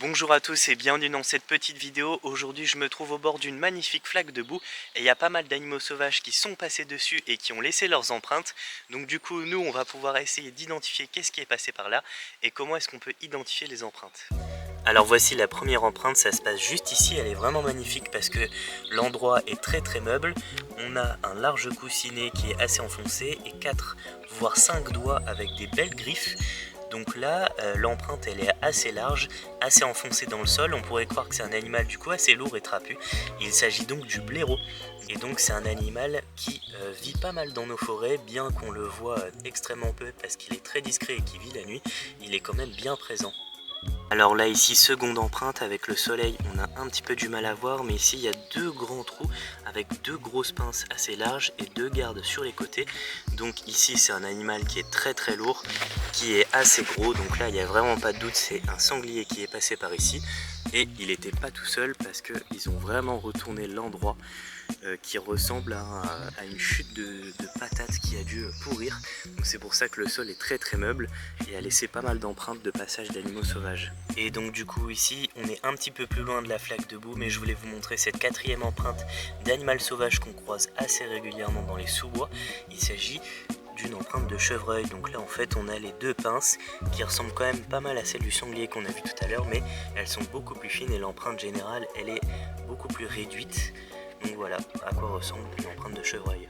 Bonjour à tous et bienvenue dans cette petite vidéo. Aujourd'hui je me trouve au bord d'une magnifique flaque de boue et il y a pas mal d'animaux sauvages qui sont passés dessus et qui ont laissé leurs empreintes. Donc du coup nous on va pouvoir essayer d'identifier qu'est-ce qui est passé par là et comment est-ce qu'on peut identifier les empreintes. Alors voici la première empreinte, ça se passe juste ici, elle est vraiment magnifique parce que l'endroit est très meuble. On a un large coussinet qui est assez enfoncé et 4 voire 5 doigts avec des belles griffes. Donc là, l'empreinte elle est assez large, assez enfoncée dans le sol. On pourrait croire que c'est un animal du coup assez lourd et trapu. Il s'agit donc du blaireau. Et donc c'est un animal qui vit pas mal dans nos forêts, bien qu'on le voit extrêmement peu parce qu'il est très discret et qu'il vit la nuit, il est quand même bien présent. Alors là ici seconde empreinte, avec le soleil on a un petit peu du mal à voir, mais ici il y a deux grands trous avec deux grosses pinces assez larges et deux gardes sur les côtés. Donc ici c'est un animal qui est très lourd, qui est assez gros, donc là il n'y a vraiment pas de doute, c'est un sanglier qui est passé par ici. Et il n'était pas tout seul parce qu'ils ont vraiment retourné l'endroit qui ressemble à une chute de patates qui a dû pourrir. Donc c'est pour ça que le sol est très meuble et a laissé pas mal d'empreintes de passage d'animaux sauvages. Et donc du coup ici on est un petit peu plus loin de la flaque de boue, mais je voulais vous montrer cette quatrième empreinte d'animal sauvage qu'on croise assez régulièrement dans les sous-bois. Il s'agit d'une empreinte de chevreuil. Donc là en fait on a les deux pinces qui ressemblent quand même pas mal à celle du sanglier qu'on a vu tout à l'heure, mais elles sont beaucoup plus fines et l'empreinte générale elle est beaucoup plus réduite. Donc voilà à quoi ressemble une empreinte de chevreuil.